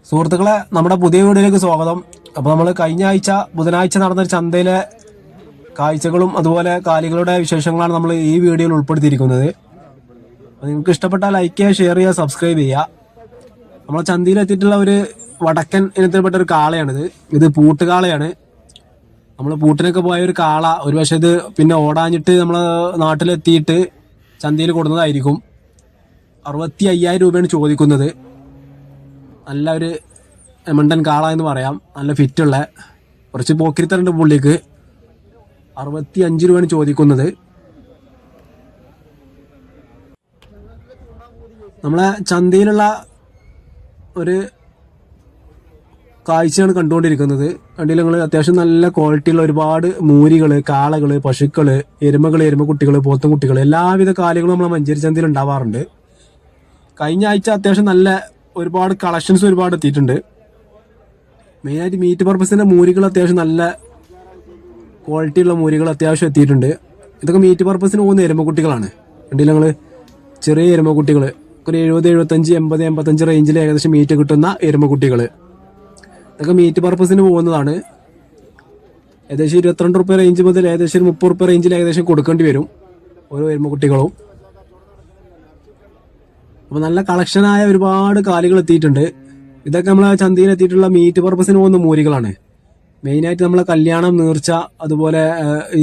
സുഹൃത്തുക്കളെ, നമ്മുടെ പുതിയ വീഡിയോയിലേക്ക് സ്വാഗതം. അപ്പോൾ നമ്മൾ കഴിഞ്ഞ ആഴ്ച ബുധനാഴ്ച നടന്ന ചന്തയിലെ കാഴ്ചകളും അതുപോലെ കാലികളുടെ വിശേഷങ്ങളാണ് നമ്മൾ ഈ വീഡിയോയിൽ ഉൾപ്പെടുത്തിയിരിക്കുന്നത്. നിങ്ങൾക്ക് ഇഷ്ടപ്പെട്ടാൽ ലൈക്ക് ചെയ്യുക, ഷെയർ ചെയ്യുക, സബ്സ്ക്രൈബ് ചെയ്യുക. നമ്മൾ ചന്തയിൽ എത്തിയിട്ടുള്ള ഒരു വടക്കൻ ഇനത്തിൽപ്പെട്ട ഒരു കാളയാണിത്. ഇത് പൂട്ടുകാളയാണ്. നമ്മൾ പൂട്ടിനൊക്കെ പോയ ഒരു കാള ഒരു പക്ഷേ ഇത് പിന്നെ ഓടാഞ്ഞിട്ട് നമ്മൾ നാട്ടിലെത്തിയിട്ട് ചന്തയിൽ കൊടുക്കുന്നതായിരിക്കും. 65,000 രൂപയാണ് ചോദിക്കുന്നത്. നല്ല ഒരു മണ്ടൻ കാള എന്ന് പറയാം. നല്ല ഫിറ്റുള്ള കുറച്ച് പോക്കിരിത്തറുണ്ട് പുള്ളിക്ക്. 65 രൂപയാണ് ചോദിക്കുന്നത്. നമ്മളെ ചന്തയിലുള്ള ഒരു കാഴ്ചയാണ് കണ്ടുകൊണ്ടിരിക്കുന്നത്. കണ്ടില്ല നിങ്ങൾ, അത്യാവശ്യം നല്ല ക്വാളിറ്റിയുള്ള ഒരുപാട് മൂരികൾ, കാളകൾ, പശുക്കൾ, എരുമകൾ, എരുമക്കുട്ടികൾ, പോത്തുംകുട്ടികൾ, എല്ലാവിധ കാലികളും നമ്മളെ മഞ്ചേരി ചന്തയിൽ ഉണ്ടാവാറുണ്ട്. കഴിഞ്ഞ ആഴ്ച അത്യാവശ്യം നല്ല ഒരുപാട് കളക്ഷൻസ് ഒരുപാട് എത്തിയിട്ടുണ്ട്. മെയിനായിട്ട് മീറ്റ് പർപ്പസിന്റെ മൂരികൾ അത്യാവശ്യം നല്ല ക്വാളിറ്റിയുള്ള മൂരികൾ അത്യാവശ്യം എത്തിയിട്ടുണ്ട്. ഇതൊക്കെ മീറ്റ് പർപ്പസിന് പോകുന്ന എരുമക്കുട്ടികളാണ്. കണ്ടില്ല നിങ്ങൾ, ചെറിയ എരുമക്കുട്ടികൾ, ഒരു 70, 75, 80, 85 റേഞ്ചിൽ ഏകദേശം മീറ്റ് കിട്ടുന്ന എരുമക്കുട്ടികൾ. ഇതൊക്കെ മീറ്റ് പർപ്പസിന് പോകുന്നതാണ്. ഏകദേശം 22 റുപ്യ റേഞ്ച് മുതൽ ഏകദേശം 30 റുപ്യ റേഞ്ചിൽ ഏകദേശം കൊടുക്കേണ്ടി വരും ഓരോ എരുമക്കുട്ടികളും. അപ്പോൾ നല്ല കളക്ഷനായ ഒരുപാട് കാലികൾ എത്തിയിട്ടുണ്ട്. ഇതൊക്കെ നമ്മളെ ചന്തയിൽ എത്തിയിട്ടുള്ള മീറ്റ് പർപ്പസിന് പോകുന്ന മൂരികളാണ്. മെയിനായിട്ട് നമ്മളെ കല്യാണം, നീർച്ച, അതുപോലെ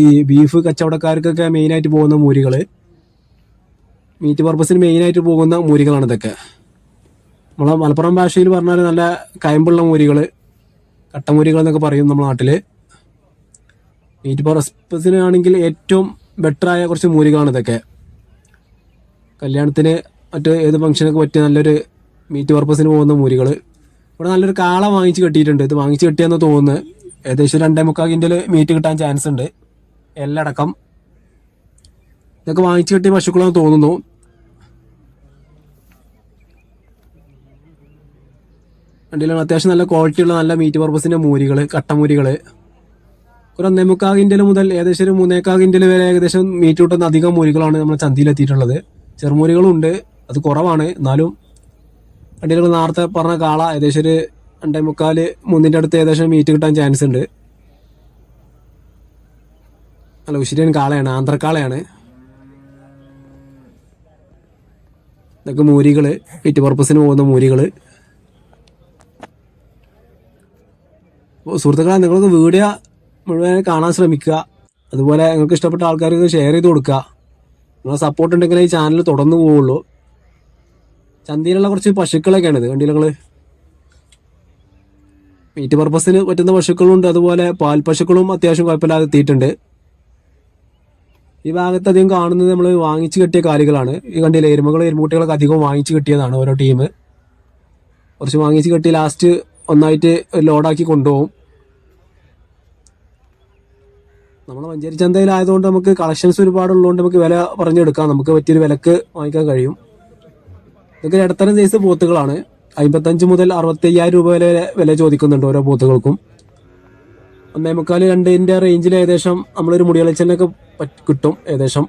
ഈ ബീഫ് കച്ചവടക്കാർക്കൊക്കെ മെയിനായിട്ട് പോകുന്ന മൂരികൾ, മീറ്റ് പർപ്പസിന് മെയിനായിട്ട് പോകുന്ന മൂരികളാണ് ഇതൊക്കെ. നമ്മളെ മലപ്പുറം ഭാഷയിൽ പറഞ്ഞാൽ നല്ല കയമ്പുള്ള മൂരികൾ, കട്ടമൂരികൾ എന്നൊക്കെ പറയും നമ്മുടെ നാട്ടിൽ. മീറ്റ് പർപ്പസിനാണെങ്കിൽ ഏറ്റവും ബെറ്ററായ കുറച്ച് മൂരികളാണ് ഇതൊക്കെ. കല്യാണത്തിന് മറ്റ് ഏത് ഫംഗ്ഷനൊക്കെ പറ്റിയ നല്ലൊരു മീറ്റ് പർപ്പസിന് പോകുന്ന മൂരികൾ. ഇവിടെ നല്ലൊരു കാള വാങ്ങിച്ച് കെട്ടിയിട്ടുണ്ട്. ഇത് വാങ്ങിച്ച് കെട്ടിയെന്ന് തോന്നുന്നത്. ഏകദേശം 2.25 കിൻറ്റൽ മീറ്റ് കിട്ടാൻ ചാൻസ് ഉണ്ട്, എല്ലടക്കം. ഇതൊക്കെ വാങ്ങിച്ച് കെട്ടിയ പശുക്കളാണെന്ന് തോന്നുന്നു. വണ്ടിയിലാണ് അത്യാവശ്യം നല്ല ക്വാളിറ്റിയുള്ള നല്ല മീറ്റ് പർപ്പസിന്റെ മൂരികൾ, കട്ടമൂരികൾ. ഒരു 1.25 കിൻറ്റൽ മുതൽ ഏകദേശം ഒരു 3.25 കിൻറ്റൽ വരെ ഏകദേശം മീറ്റ് കിട്ടുന്ന അധികം മൂരികളാണ് നമ്മുടെ ചന്തയിലെത്തിയിട്ടുള്ളത്. ചെറുമൂരികളും ഉണ്ട്, അത് കുറവാണ്. എന്നാലും വണ്ടിയിൽ നേരത്തെ പറഞ്ഞ കാള ഏകദേശം ഒരു 2.25, 3 അടുത്ത് ഏകദേശം മീറ്റ് കിട്ടാൻ ചാൻസ് ഉണ്ട്. നല്ല ഉശിരിയൻ കാളയാണ്, ആന്ധ്രക്കാളയാണ്. ഇതൊക്കെ മൂരികൾ, മീറ്റ് പർപ്പസിന് പോകുന്ന മൂരികൾ. സുഹൃത്തുക്കളെ, നിങ്ങൾക്ക് വീഡിയോ മുഴുവൻ കാണാൻ ശ്രമിക്കുക. അതുപോലെ നിങ്ങൾക്ക് ഇഷ്ടപ്പെട്ട ആൾക്കാർക്ക് ഷെയർ ചെയ്ത് കൊടുക്കുക. നിങ്ങളെ സപ്പോർട്ട് ഉണ്ടെങ്കിൽ ഈ ചാനൽ തുടർന്ന് പോവുള്ളൂ. ചന്തയിലുള്ള കുറച്ച് പശുക്കളൊക്കെയാണിത്. കണ്ടില്ല നിങ്ങൾ, മീറ്റ് പർപ്പസിന് പറ്റുന്ന പശുക്കളുണ്ട്, അതുപോലെ പാൽ പശുക്കളും അത്യാവശ്യം കുഴപ്പമില്ലാതെ എത്തിയിട്ടുണ്ട്. ഈ ഭാഗത്ത് അധികം കാണുന്നത് നമ്മൾ വാങ്ങിച്ച് കെട്ടിയ കാലികളാണ്. ഈ കണ്ടില്ല, എരുമകളും എരുമക്കുട്ടികളൊക്കെ അധികം വാങ്ങിച്ച് കെട്ടിയതാണ് ഓരോ ടീം. കുറച്ച് വാങ്ങിച്ച് കെട്ടി ലാസ്റ്റ് ഒന്നായിട്ട് ലോഡാക്കി കൊണ്ടുപോകും. നമ്മളെ മഞ്ചേരി ചന്തയിലായതുകൊണ്ട് നമുക്ക് കളക്ഷൻസ് ഒരുപാടുള്ളതുകൊണ്ട് നമുക്ക് വില പറഞ്ഞെടുക്കാം. നമുക്ക് പറ്റിയൊരു വിലക്ക് വാങ്ങിക്കാൻ കഴിയും. ഇതൊക്കെ ഇടത്തരം സൈസ് പോത്തുകളാണ്. 55 മുതൽ 65,000 രൂപ വരെ വില ചോദിക്കുന്നുണ്ട് ഓരോ പോത്തുകൾക്കും. 1.25, 2 റേഞ്ചിൽ ഏകദേശം നമ്മളൊരു മുടികളിച്ചനൊക്കെ കിട്ടും ഏകദേശം.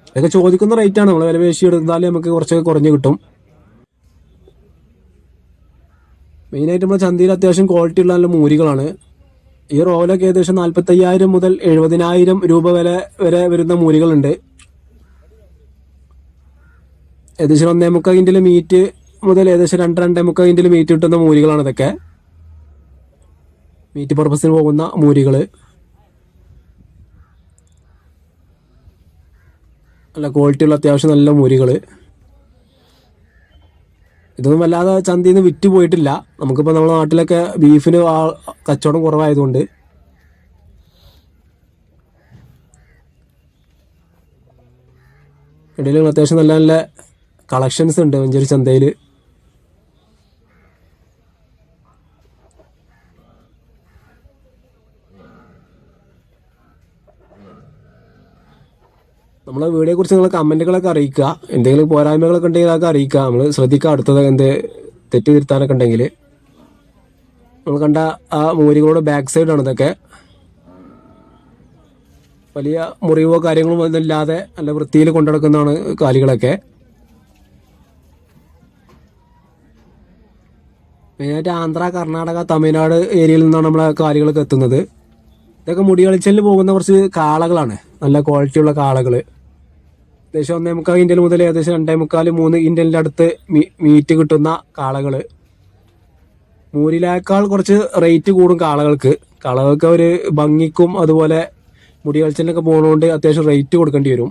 ഇതൊക്കെ ചോദിക്കുന്ന റേറ്റാണ്. നമ്മൾ വില പേശി എടുത്താൽ നമുക്ക് കുറച്ചൊക്കെ കുറഞ്ഞ് കിട്ടും. മെയിനായിട്ട് നമ്മുടെ ചന്തയിൽ അത്യാവശ്യം ക്വാളിറ്റി ഉള്ള നല്ല മൂരികളാണ്. ഈ റോലൊക്കെ ഏകദേശം 45,000 മുതൽ 70,000 രൂപ വരെ വരുന്ന മൂരികളുണ്ട്. ഏകദേശം 1.25 കിൻറ്റൽ മീറ്റ് മുതൽ ഏകദേശം 2-2.25 കിൻറ്റൽ മീറ്റ് കിട്ടുന്ന മൂരികളാണ് ഇതൊക്കെ. മീറ്റ് പർപ്പസിന് പോകുന്ന മൂരികൾ. നല്ല ക്വാളിറ്റിയുള്ള അത്യാവശ്യം നല്ല മൂരികൾ. ഇതൊന്നും വല്ലാതെ ചന്തയിൽ നിന്ന് വിറ്റ് പോയിട്ടില്ല. നമുക്കിപ്പോൾ നമ്മുടെ നാട്ടിലൊക്കെ ബീഫിന് കച്ചവടം കുറവായതുകൊണ്ട്. ഇടയിൽ അത്യാവശ്യം നല്ല നല്ല കളക്ഷൻസ് ഉണ്ട് മഞ്ചേരി ചന്തയിൽ. നമ്മളെ വീഡിയോയെ കുറിച്ച് നിങ്ങൾ കമന്റുകളൊക്കെ അറിയിക്കുക. എന്തെങ്കിലും പോരായ്മകളൊക്കെ ഉണ്ടെങ്കിൽ അതൊക്കെ അറിയിക്കുക. നമ്മൾ ശ്രദ്ധിക്കുക. അടുത്തത് എന്ത് തെറ്റ് തിരുത്താനൊക്കെ ഉണ്ടെങ്കിൽ. നമ്മൾ കണ്ട ആ മൂരികളുടെ ബാക്ക് സൈഡാണ് ഇതൊക്കെ. വലിയ മുറിവോ കാര്യങ്ങളോ ഒന്നുമില്ലാതെ നല്ല വൃത്തിയിൽ കൊണ്ടുനടക്കുന്നതാണ് കാലികളൊക്കെ. മെയിനായിട്ട് ആന്ധ്ര, കർണാടക, തമിഴ്നാട് ഏരിയയിൽ നിന്നാണ് നമ്മളെ കാലികളൊക്കെ എത്തുന്നത്. ഇതൊക്കെ മുടി കളിച്ചലിന് പോകുന്ന കുറച്ച് കാളകളാണ്, നല്ല ക്വാളിറ്റിയുള്ള കാളകൾ. ഏകദേശം 1.25 ക്വിൻ്റൽ മുതൽ ഏകദേശം 2.25-3 ക്വിൻ്റലിൻ്റെ അടുത്ത് മീറ്റ് കിട്ടുന്ന കാളകൾ. മൂരിലേക്കാൾ കുറച്ച് റേറ്റ് കൂടും കാളകൾക്ക്. കാളകൾക്ക് ഒരു ഭംഗിക്കും അതുപോലെ മുടി കളിച്ചലിനൊക്കെ പോകുന്നതുകൊണ്ട് അത്യാവശ്യം റേറ്റ് കൊടുക്കേണ്ടി വരും.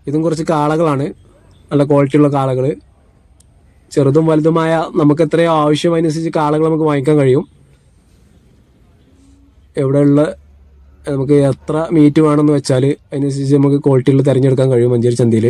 ഇതും കുറച്ച് കാളകളാണ്, നല്ല ക്വാളിറ്റിയുള്ള കാളകൾ. ചെറുതും വലുതുമായ നമുക്ക് എത്രയോ ആവശ്യം അതിനനുസരിച്ച് കാളകൾ നമുക്ക് വാങ്ങിക്കാൻ കഴിയും. എവിടെയുള്ള നമുക്ക് എത്ര മീറ്റ് വേണമെന്ന് വെച്ചാൽ അതിനനുസരിച്ച് നമുക്ക് ക്വാളിറ്റിയുള്ള തിരഞ്ഞെടുക്കാൻ കഴിയും മഞ്ചേരി ചന്തയിൽ.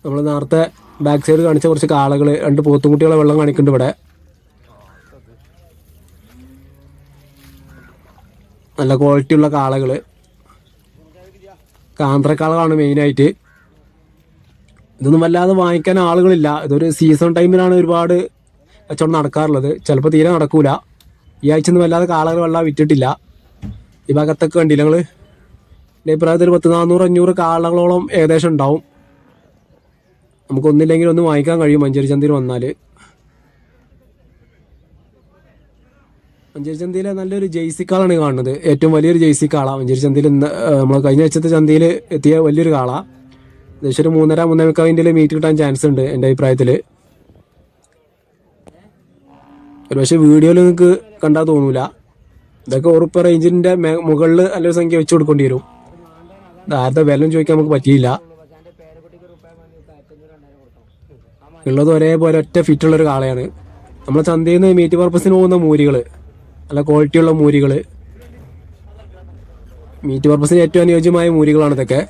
നമ്മൾ നേരത്തെ ബാക്ക് സൈഡ് കാണിച്ച കുറച്ച് കാളകൾ, 2 പോത്തുംകുട്ടികളെ വെള്ളം കാണിക്കുന്നുണ്ട് ഇവിടെ. നല്ല ക്വാളിറ്റിയുള്ള കാളകൾ, കാന്ത്രക്കാളകളാണ് മെയിനായിട്ട്. ഇതൊന്നും വല്ലാതെ വാങ്ങിക്കാൻ ആളുകളില്ല. ഇതൊരു സീസൺ ടൈമിലാണ് ഒരുപാട് കച്ചവടം നടക്കാറുള്ളത്. ചിലപ്പോൾ തീരെ നടക്കൂല. ഈ ആഴ്ച ഒന്നും വല്ലാതെ കാളകൾ വെള്ളം വിറ്റിട്ടില്ല. ഈ ഭാഗത്തൊക്കെ കണ്ടില്ല നിങ്ങൾ. എൻ്റെ അഭിപ്രായത്തിൽ 400-500 കാളകളോളം ഏകദേശം ഉണ്ടാവും. നമുക്കൊന്നില്ലെങ്കിൽ ഒന്ന് വാങ്ങിക്കാൻ കഴിയും മഞ്ചേരി ചന്തയിൽ വന്നാൽ. മഞ്ചേരി ചന്തയിലെ നല്ലൊരു ജെയ്സി കാളാണ് കാണുന്നത്. ഏറ്റവും വലിയൊരു ജെയ്സി കാള മഞ്ചേരി ചന്തയിൽ. നമ്മൾ കഴിഞ്ഞ ആഴ്ചത്തെ ചന്തയിൽ എത്തിയ വലിയൊരു കാള. ഏകദേശം ഒരു 3.5-3.25 ക്വിൻ്റൽ മീറ്റ് കിട്ടാൻ ചാൻസ് ഉണ്ട് എൻ്റെ അഭിപ്രായത്തിൽ. ഒരു പക്ഷേ വീഡിയോയിൽ നിങ്ങൾക്ക് കണ്ടാൽ തോന്നൂല. ഇതൊക്കെ ഉറപ്പ് റേഞ്ചിൻ്റെ മുകളിൽ നല്ലൊരു സംഖ്യ വെച്ച് കൊടുക്കേണ്ടി വരും. ആരുടെ വിലയും ചോദിക്കാൻ നമുക്ക് പറ്റിയില്ല. ഉള്ളത് ഒരേപോലെ ഒറ്റ ഫിറ്റുള്ളൊരു കാളയാണ്. നമ്മളെ ചന്തയിൽ നിന്ന് മീറ്റ് പർപ്പസിന് പോകുന്ന മൂരികൾ, നല്ല ക്വാളിറ്റിയുള്ള മൂരികൾ, മീറ്റ് പർപ്പസിന് ഏറ്റവും അനുയോജ്യമായ മൂരികളാണ് ഇതൊക്കെ.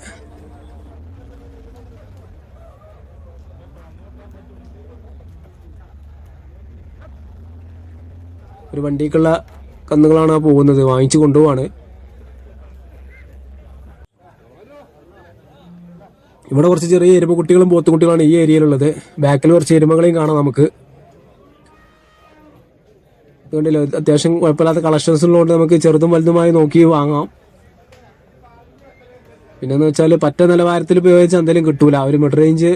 ഒരു വണ്ടിക്കുള്ള കന്നുകളാണ് പോകുന്നത്, വാങ്ങിച്ചു കൊണ്ടുപോവാണ്. ഇവിടെ കുറച്ച് ചെറിയ എരുമ കുട്ടികളും പോത്തുകുട്ടികളാണ് ഈ ഏരിയയിലുള്ളത്. ബാക്കിൽ കുറച്ച് എരുമകളെയും കാണാം നമുക്ക്. അതുകൊണ്ടല്ലോ അത്യാവശ്യം കുഴപ്പമില്ലാത്ത കളക്ഷൻസ് ഉള്ളതുകൊണ്ട് നമുക്ക് ചെറുതും വലുതുമായി നോക്കി വാങ്ങാം. പിന്നെന്ന് വെച്ചാൽ പറ്റ നിലവാരത്തിൽ ഉപയോഗിച്ച് എന്തെങ്കിലും കിട്ടൂല. ഒരു മിഡ് റേഞ്ച്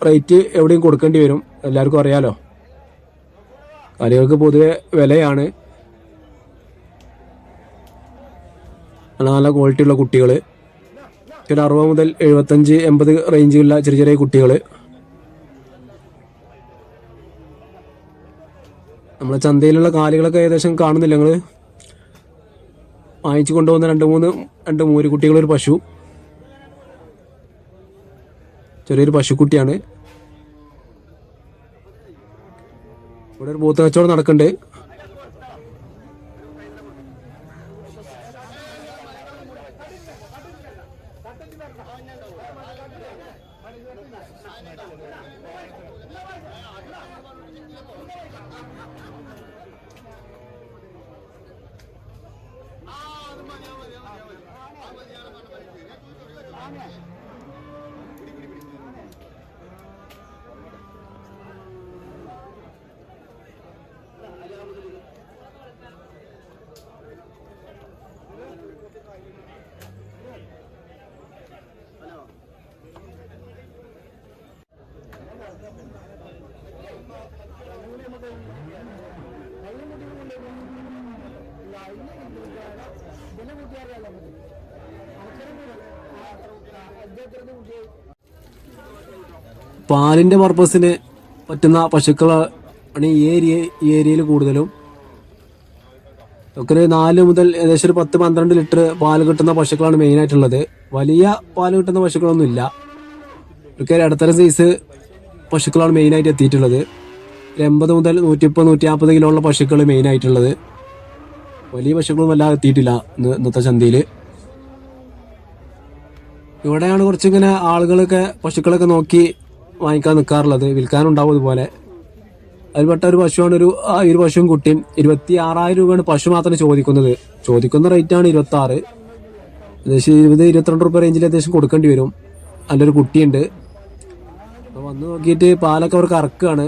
റേറ്റ് എവിടെയും കൊടുക്കേണ്ടി വരും. എല്ലാവർക്കും അറിയാലോ, കാലികൾക്ക് പൊതുവെ വിലയാണ്. നല്ല നല്ല ക്വാളിറ്റിയുള്ള കുട്ടികൾ, ചില 60 മുതൽ 75-80 റേഞ്ചിലുള്ള ചെറിയ ചെറിയ കുട്ടികൾ. നമ്മളെ ചന്തയിലുള്ള കാലികളൊക്കെ ഏകദേശം കാണുന്നില്ല നിങ്ങൾ. വാങ്ങിച്ചു കൊണ്ടുപോകുന്ന 2 മൂരി കുട്ടികൾ, ഒരു പശു, ചെറിയൊരു പശുക്കുട്ടിയാണ്. ഇവിടെ ഒരു പോത്ത് കച്ചവടം നടക്കുന്നുണ്ട്. പാലിന്റെ പർപ്പസിന് പറ്റുന്ന പശുക്കളാണ് ഈ ഏരിയയിൽ കൂടുതലും. ഒക്കെ 4 മുതൽ ഏകദേശം ഒരു 10-12 ലിറ്റർ പാല് കിട്ടുന്ന പശുക്കളാണ് മെയിനായിട്ടുള്ളത്. വലിയ പാല് കിട്ടുന്ന പശുക്കളൊന്നും ഇല്ല. ഒക്കെ ഇടത്തരം സൈസ് പശുക്കളാണ് മെയിനായിട്ട് എത്തിയിട്ടുള്ളത്. 80 മുതൽ 130-140 കിലോ ഉള്ള പശുക്കൾ മെയിനായിട്ടുള്ളത്. വലിയ പശുക്കളൊന്നും വല്ലാതെ എത്തിയിട്ടില്ല ഇന്നത്തെ ചന്തയിൽ. ഇവിടെയാണ് കുറച്ചിങ്ങനെ ആളുകളൊക്കെ പശുക്കളൊക്കെ നോക്കി വാങ്ങിക്കാൻ നിൽക്കാറുള്ളത്. വിൽക്കാനുണ്ടാവും ഇതുപോലെ. അതിൽപ്പെട്ട ഒരു പശുവാണ് ഒരു പശുവും കുട്ടിയും. 26,000 രൂപയാണ് പശു മാത്രം ചോദിക്കുന്ന റേറ്റാണ് 26. ഏകദേശം 20-22 രൂപ റേഞ്ചിൽ അത്യാവശ്യം കൊടുക്കേണ്ടി വരും. നല്ലൊരു കുട്ടിയുണ്ട്. വന്ന് നോക്കിയിട്ട് പാലൊക്കെ അവർ കറക്കുകയാണ്.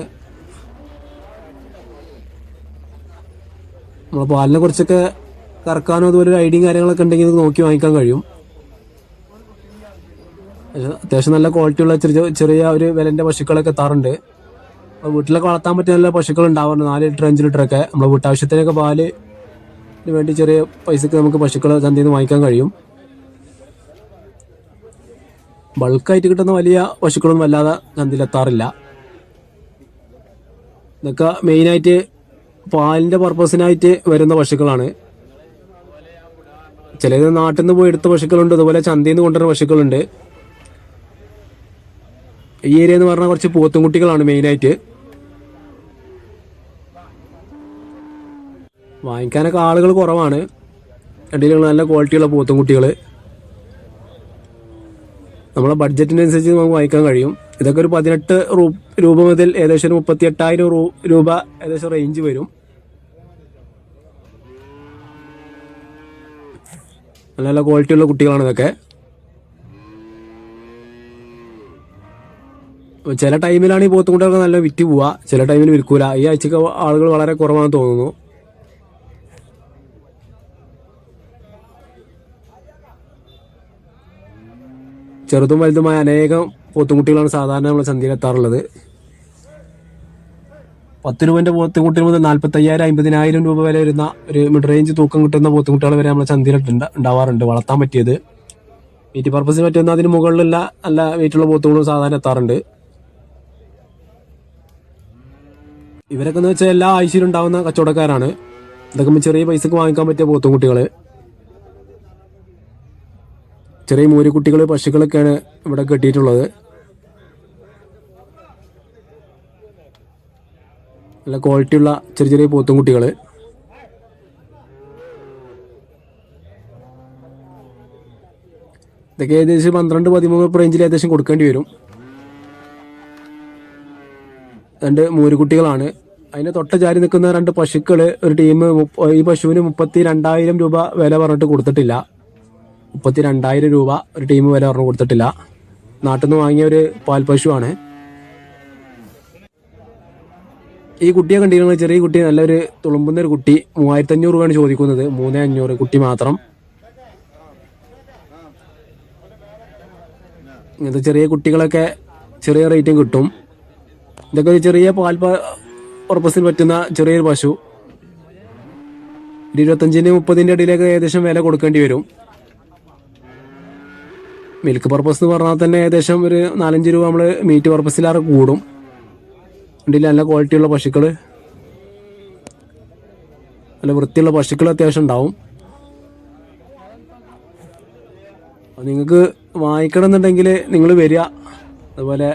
നമ്മളെ പാലിനെ കുറിച്ചൊക്കെ കറക്കാനും അതുപോലെ ഒരു ഐഡിയും കാര്യങ്ങളൊക്കെ ഉണ്ടെങ്കിൽ നോക്കി വാങ്ങിക്കാൻ കഴിയും. അത്യാവശ്യം നല്ല ക്വാളിറ്റിയുള്ള ചെറിയ ഒരു വിലൻ്റെ പശുക്കളൊക്കെ എത്താറുണ്ട്. അപ്പോൾ വീട്ടിലൊക്കെ വളർത്താൻ പറ്റിയ നല്ല പശുക്കൾ ഉണ്ടാവാറുണ്ട്. 4 ലിറ്റർ 5 ലിറ്ററൊക്കെ നമ്മളെ വീട്ടാവശ്യത്തിനൊക്കെ പാലിന് വേണ്ടി ചെറിയ പൈസക്ക് നമുക്ക് പശുക്കളെ ചന്തയിൽ നിന്ന് വാങ്ങിക്കാൻ കഴിയും. ബൾക്കായിട്ട് കിട്ടുന്ന വലിയ പശുക്കളൊന്നും വല്ലാതെ ചന്തയിലെത്താറില്ല. ഇതൊക്കെ മെയിനായിട്ട് പാലിൻ്റെ പർപ്പസിനായിട്ട് വരുന്ന പശുക്കളാണ്. ചിലത് നാട്ടിൽ നിന്ന് പോയി എടുത്ത പശുക്കളുണ്ട്, അതുപോലെ ചന്തയിൽ നിന്ന് കൊണ്ടുവരുന്ന പശുക്കളുണ്ട്. ഈ ഏരിയ എന്ന് പറഞ്ഞാൽ കുറച്ച് പോത്തുംകുട്ടികളാണ് മെയിനായിട്ട്. വാങ്ങിക്കാനൊക്കെ ആളുകൾ കുറവാണ്. കണ്ടില്ല നല്ല ക്വാളിറ്റിയുള്ള പോത്തുംകുട്ടികൾ നമ്മളെ ബഡ്ജറ്റിനനുസരിച്ച് നമുക്ക് വാങ്ങിക്കാൻ കഴിയും. ഇതൊക്കെ ഒരു 18 രൂപ മുതൽ ഏകദേശം 38,000 രൂപ ഏകദേശം റേഞ്ച് വരും. നല്ല നല്ല ക്വാളിറ്റിയുള്ള കുട്ടികളാണ് ഇതൊക്കെ. ചില ടൈമിലാണ് ഈ പോത്തുകുട്ടികളൊക്കെ നല്ല വിറ്റ് പോവുക, ചില ടൈമിൽ വിൽക്കൂല. ഈ ആഴ്ചക്ക് ആളുകൾ വളരെ കുറവാണെന്ന് തോന്നുന്നു. ചെറുതും വലുതുമായ അനേകം പോത്തുകുട്ടികളാണ് സാധാരണ നമ്മൾ ചന്തയിലെത്താറുള്ളത്. 10 രൂപൻ്റെ പോത്തുകുട്ടികൾ മുതൽ 45,000 50,000 രൂപ വരെ വരുന്ന ഒരു മിഡ് റേഞ്ച് തൂക്കം കിട്ടുന്ന പോത്തുകുട്ടികൾ വരെ നമ്മൾ ചന്തയിൽ ഉണ്ടാവാറുണ്ട്. വളർത്താൻ പറ്റിയത് മീറ്റ് പർപ്പസിന് പറ്റുന്ന അതിന് മുകളിലുള്ള നല്ല വെയിറ്റുള്ള പോത്തുകളും സാധാരണ എത്താറുണ്ട്. ഇവരൊക്കെ എന്ന് വെച്ചാൽ എല്ലാ ആഴ്ചയിലും ഉണ്ടാവുന്ന കച്ചവടക്കാരാണ്. ഇതൊക്കെ ചെറിയ പൈസക്ക് വാങ്ങിക്കാൻ പറ്റിയ പോത്തുകുട്ടികൾ, ചെറിയ മൂരിക്കുട്ടികൾ, പശുക്കളൊക്കെയാണ് ഇവിടെ കെട്ടിയിട്ടുള്ളത്. നല്ല ക്വാളിറ്റിയുള്ള ചെറിയ പോത്തുംകുട്ടികൾ. ഇതൊക്കെ ഏകദേശം 12-13 റേഞ്ചിൽ ഏകദേശം കൊടുക്കേണ്ടി വരും. 2 മൂരിക്കുട്ടികളാണ്. അതിന് തൊട്ട ചാരി നിൽക്കുന്ന 2 പശുക്കൾ ഒരു ടീം. ഈ പശുവിന് 32,000 രൂപ വില പറഞ്ഞിട്ട് കൊടുത്തിട്ടില്ല. 32,000 രൂപ ഒരു ടീം വില പറഞ്ഞു കൊടുത്തിട്ടില്ല. നാട്ടിൽ നിന്ന് വാങ്ങിയ ഒരു പാൽ പശുവാണ്. ഈ കുട്ടിയെ കണ്ടിരുന്നത് ചെറിയ കുട്ടി, നല്ലൊരു തുളുമ്പുന്ന ഒരു കുട്ടി. 3,500 രൂപയാണ് ചോദിക്കുന്നത്. 3,500 കുട്ടി മാത്രം. ഇങ്ങനത്തെ ചെറിയ കുട്ടികളൊക്കെ ചെറിയ റേറ്റും കിട്ടും. ഇതൊക്കെ ഒരു ചെറിയ പാൽ പർപ്പസിന് പറ്റുന്ന ചെറിയൊരു പശു. 25-30 ഇടയിലേക്ക് ഏകദേശം വില കൊടുക്കേണ്ടി വരും. മിൽക്ക് പർപ്പസ് എന്ന് പറഞ്ഞാൽ തന്നെ ഏകദേശം ഒരു 4-5 രൂപ നമ്മൾ മീറ്റ് പർപ്പസിലാറ് കൂടും. കണ്ടില്ല നല്ല ക്വാളിറ്റിയുള്ള പശുക്കൾ, നല്ല വൃത്തിയുള്ള പശുക്കൾ അത്യാവശ്യം ഉണ്ടാവും. നിങ്ങൾക്ക് വാങ്ങിക്കണം എന്നുണ്ടെങ്കിൽ നിങ്ങൾ വരിക, അതുപോലെ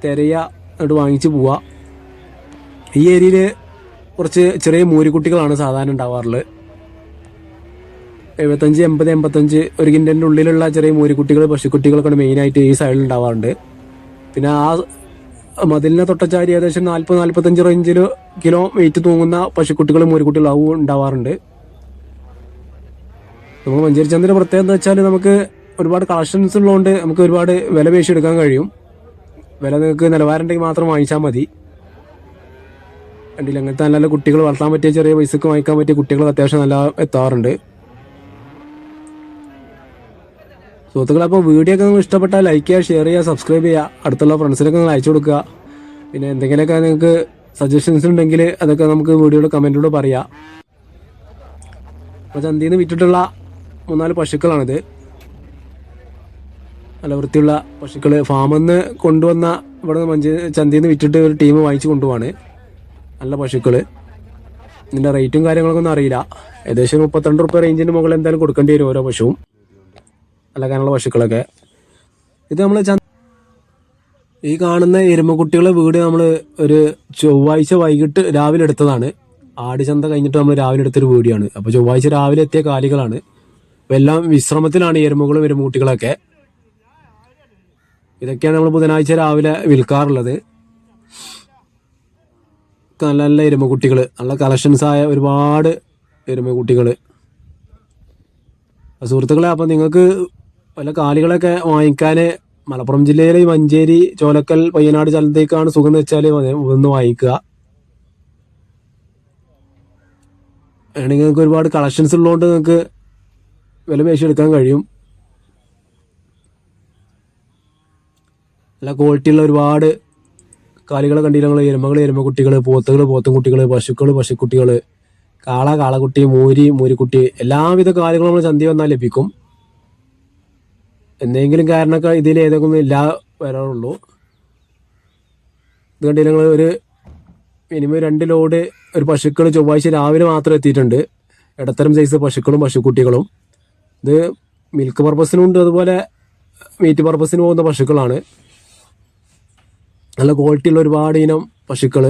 തിരയുക, എന്നിട്ട് വാങ്ങിച്ച് പോവുക. ഈ ഏരിയയിൽ കുറച്ച് ചെറിയ മൂരിക്കുട്ടികളാണ് സാധാരണ ഉണ്ടാവാറുള്ളത്. 75, 80, 85 ഒരു കിൻഡലിൻ്റെ ഉള്ളിലുള്ള ചെറിയ മൂരിക്കുട്ടികൾ, പശുക്കുട്ടികളൊക്കെയാണ് മെയിനായിട്ട് ഈ സൈഡിൽ ഉണ്ടാവാറുണ്ട്. പിന്നെ ആ മതിലിനെ തൊട്ടച്ചാരി ഏകദേശം 40-45 റേഞ്ചിൽ കിലോ വെയിറ്റ് തൂങ്ങുന്ന പശുക്കുട്ടികളും മൂരിക്കുട്ടികളും ഉണ്ടാവാറുണ്ട്. നമ്മൾ മഞ്ചേരി ചന്തയുടെ പ്രത്യേകത എന്താ വെച്ചാൽ നമുക്ക് ഒരുപാട് കളക്ഷൻസ് ഉള്ളതുകൊണ്ട് നമുക്ക് ഒരുപാട് വില പേശി എടുക്കാൻ കഴിയും. വില നിങ്ങൾക്ക് നിലവാരം ഉണ്ടെങ്കിൽ മാത്രം വാങ്ങിച്ചാൽ മതി. കണ്ടില്ല അങ്ങനത്തെ നല്ല നല്ല കുട്ടികൾ വളർത്താൻ പറ്റിയ ചെറിയ പൈസക്ക് വാങ്ങിക്കാൻ പറ്റിയ കുട്ടികൾ അത്യാവശ്യം നല്ല എത്താറുണ്ട്. സുഹൃത്തുക്കളെ, അപ്പോൾ വീഡിയോ ഒക്കെ നിങ്ങൾ ഇഷ്ടപ്പെട്ടാൽ ലൈക്ക് ചെയ്യുക, ഷെയർ ചെയ്യുക, സബ്സ്ക്രൈബ് ചെയ്യുക. അടുത്തുള്ള ഫ്രണ്ട്സിനൊക്കെ നിങ്ങൾ അയച്ചു കൊടുക്കുക. പിന്നെ എന്തെങ്കിലുമൊക്കെ നിങ്ങൾക്ക് സജഷൻസ് ഉണ്ടെങ്കിൽ അതൊക്കെ നമുക്ക് വീഡിയോയുടെ കമൻറ്റിലൂടെ പറയാം. അപ്പോൾ ചന്തയിൽ നിന്ന് വിറ്റിട്ടുള്ള 3-4 പശുക്കളാണിത്. നല്ല വൃത്തിയുള്ള പശുക്കൾ ഫാമിൽ നിന്ന് കൊണ്ടുവന്ന ഇവിടെ ചന്തയിൽ നിന്ന് വിറ്റിട്ട് ഒരു ടീം വാങ്ങിച്ച് കൊണ്ടുപോവാണ്. നല്ല പശുക്കൾ. ഇതിൻ്റെ റേറ്റും കാര്യങ്ങളൊക്കെ ഒന്നും അറിയില്ല. ഏകദേശം 32 രൂപ റേഞ്ചിന് മുകളിൽ എന്തായാലും കൊടുക്കേണ്ടി വരും ഓരോ പശുവും. നല്ല കാനുള്ള പശുക്കളൊക്കെ. ഇത് നമ്മൾ ഈ കാണുന്ന എരുമക്കുട്ടികളെ വീട് നമ്മൾ ഒരു ചൊവ്വാഴ്ച വൈകിട്ട് രാവിലെ എടുത്തതാണ്. ആടുചന്ത കഴിഞ്ഞിട്ട് നമ്മൾ രാവിലെ എടുത്തൊരു വീഡിയോയാണ്. അപ്പോൾ ചൊവ്വാഴ്ച രാവിലെ എത്തിയ കാലികളാണ്. അപ്പോൾ എല്ലാം വിശ്രമത്തിലാണ് ഈ എരുമകളും എരുമക്കുട്ടികളൊക്കെ. ഇതൊക്കെയാണ് നമ്മൾ ബുധനാഴ്ച രാവിലെ വിൽക്കാറുള്ളത്. നല്ല നല്ല എരുമക്കുട്ടികൾ, നല്ല കളക്ഷൻസായ ഒരുപാട് എരുമക്കുട്ടികൾ. സുഹൃത്തുക്കളെ, അപ്പോൾ നിങ്ങൾക്ക് വല്ല കാലികളൊക്കെ വാങ്ങിക്കാൻ മലപ്പുറം ജില്ലയിലെ ഈ മഞ്ചേരി, ചോലക്കൽ, പയ്യനാട്, ചലന്തേക്കാണ് സുഖം എന്ന് വെച്ചാൽ ഒന്ന് വാങ്ങിക്കുക. ആണെങ്കിൽ നിങ്ങൾക്ക് ഒരുപാട് കളക്ഷൻസ് ഉള്ളതുകൊണ്ട് നിങ്ങൾക്ക് വില പേശി എടുക്കാൻ കഴിയും. നല്ല ക്വാളിറ്റിയുള്ള ഒരുപാട് കാലികളെ കണ്ടില്ല. എരുമകൾ, എരുമക്കുട്ടികൾ, പോത്തുകൾ, പോത്തുംകുട്ടികൾ, പശുക്കൾ, പശുക്കുട്ടികൾ, കാള, കാളക്കുട്ടി, മൂരി, മൂരിക്കുട്ടി, എല്ലാവിധ കാര്യങ്ങളും നമ്മൾ ചന്തി വന്നാൽ ലഭിക്കും. എന്തെങ്കിലും കാരണമൊക്കെ ഇതിൽ ഏതൊക്കെ ഇല്ല വരാറുള്ളൂ. ഇത് കണ്ടില്ല നിങ്ങൾ, ഒരു മിനിമം 2 ലോഡ് ഒരു പശുക്കൾ ചൊവ്വാഴ്ച രാവിലെ മാത്രം എത്തിയിട്ടുണ്ട്. ഇടത്തരം സൈസ് പശുക്കളും പശുക്കുട്ടികളും. ഇത് മിൽക്ക് പർപ്പസിനുണ്ട്, അതുപോലെ മീറ്റ് പർപ്പസിന് പോകുന്ന പശുക്കളാണ്. നല്ല ക്വാളിറ്റിയുള്ള ഒരുപാട് ഇനം പശുക്കൾ.